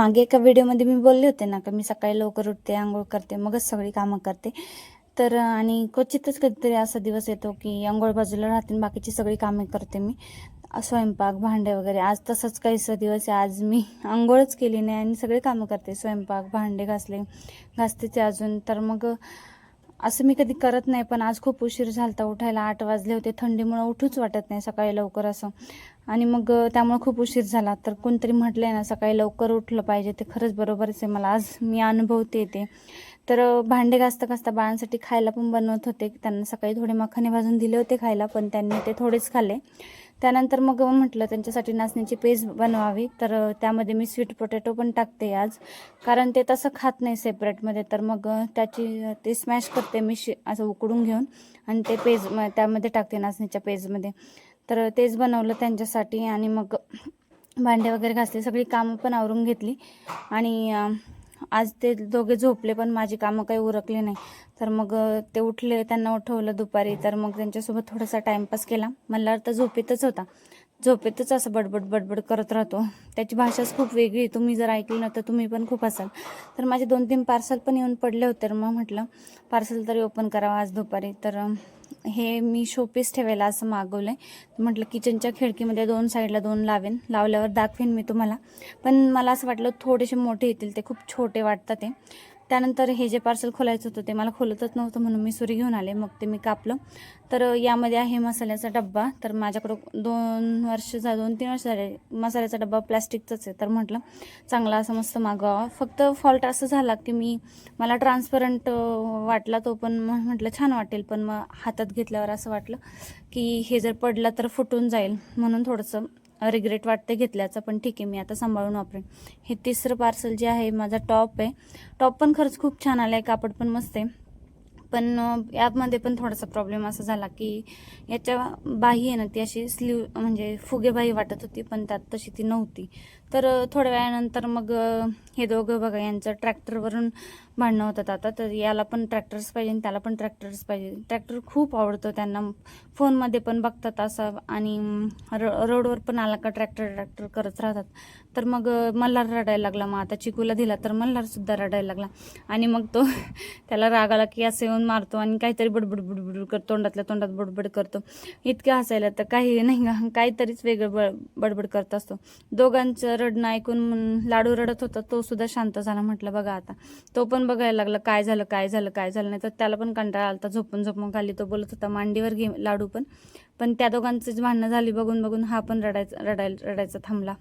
मागे एका व्हिडिओमध्ये मी बोलले होते ना की मी सकाळी लवकर उठते, अंघोळ करते, मगच सगळी कामं करते. तर आणि क्वचितच कधीतरी असा दिवस येतो की अंघोळ बाजूला राहते आणि बाकीची सगळी कामे करते मी. स्वयंपाक, भांडे वगैरे. आज तसंच काहीसा दिवस आहे. आज मी अंघोळच केली नाही आणि सगळे कामं करते. स्वयंपाक, भांडे घासतेच अजून. तर मग असं मी कधी करत नाही, पण आज खूप उशीर झालता उठायला. 8 वाजले होते. थंडीमुळे उठूच वाटत नाही सकाळी लवकर असं. आणि मग त्यामुळे खूप उशीर झाला. तर कोणतरी म्हटलंय ना सकाळी लवकर उठलं पाहिजे, ते खरंच बरोबरच आहे. मला आज मी अनुभवते ते. तर भांडे घासता बाळांसाठी खायला पण बनवत होते. त्यांना सकाळी थोडे मखाने भाजून दिले होते खायला, पण त्यांनी ते थोडेच खाल्ले. त्यानंतर मग म्हटलं त्यांच्यासाठी नाचणीची पेज बनवावी. तर त्यामध्ये मी स्वीट पोटॅटो पण टाकते आज, कारण ते तसं खात नाही सेपरेटमध्ये. तर मग ते स्मॅश करते मी असं उकडून घेऊन, आणि ते पेज त्यामध्ये टाकते, नाचणीच्या पेजमध्ये. तर तेच बनवलं त्यांच्यासाठी. आणि मग भांडे वगैरे घासले, सगळी कामं पण आवरून घेतली. आणि आज ते दोघे झोपले, पण माझी कामं काही उरकली नाही. तर मग ते उठले, त्यांना उठवलं दुपारी. तर मग त्यांच्यासोबत थोडासा टाईमपास केला. मल्हार तर झोपेतच होता. झोपेतच असं बडबड करत राहतो. त्याची भाषाच खूप वेगळी. तुम्ही जर ऐकली ना तर तुम्ही पण खूप असाल. तर माझे 2-3 पार्सल पण येऊन पडले होते. तर मग म्हटलं पार्सल तरी ओपन करावं आज दुपारी. तर हे मी शोपीस ठेवायला असं मागवलं आहे. म्हटलं किचनच्या खिडकीमध्ये 2 साईडला 2 लावल्यावर दाखवेन मी तुम्हाला. पण मला असं वाटलं थोडेसे मोठे येतील, ते खूप छोटे वाटतात ते. त्यानंतर हे जे पार्सल खोलायचं होतं ते मला खोलतच नव्हतं, म्हणून मी सुरी घेऊन आले. मग ते मी कापलं. तर यामध्ये आहे मसाल्याचा डब्बा. तर माझ्याकडं 2-3 वर्ष झाले मसाल्याचा डब्बा प्लॅस्टिकचाच आहे. तर म्हटलं चांगला असं मस्त मागवावा. फक्त फॉल्ट असं झाला की मला ट्रान्सपरंट वाटला तो, पण म्हटलं छान वाटेल, पण मग हातात घेतल्यावर असं वाटलं की हे जर पडलं तर फुटून जाईल, म्हणून थोडंसं रिग्रेट वाटते घेतल्याचं. पण ठीक आहे, मी आता सांभाळून वापरेन. हे तिसरं पार्सल जे आहे माझा टॉप आहे. टॉप पण खरंच खूप छान आला आहे, कापड पण मस्त आहे. पण यामध्ये पण थोडासा प्रॉब्लेम असा झाला की याच्या बाही आहे ना, ती अशी म्हणजे फुगेबाही वाटत होती, पण त्यात तशी ती नव्हती. तर थोड्या वेळानंतर मग हे दोघं बघा, यांचं ट्रॅक्टरवरून भांडणं होतात आता. तर याला पण ट्रॅक्टर्स पाहिजे आणि त्याला पण ट्रॅक्टर्स पाहिजे. ट्रॅक्टर खूप आवडतो त्यांना, फोनमध्ये पण बघतात असं, आणि रोडवर पण आला का ट्रॅक्टर करत राहतात. तर मग मल्हार रडायला लागला. मग आता चिकूला दिला तर मल्हारसुद्धा रडायला लागला. आणि मग तो त्याला राग आला की असं येऊन मारतो आणि काहीतरी बडबड करतो, तोंडातल्या तोंडात बडबड करतो. इतकं हसायला तर काही नाही का, काहीतरीच वेगळं बडबड करत असतो. दोघांचं रडणं ऐकून लाडू रडत होता, तो सुद्धा शांत झाला. म्हटलं बघा आता तो पण बघायला लागला काय झालं. नाही तर त्याला पण कंटाळा आलता. झोपून खाली तो बोलत होता मांडीवर घे लाडू. पण त्या दोघांचीच भांडणं झाली बघून हा पण रडायचा थांबला.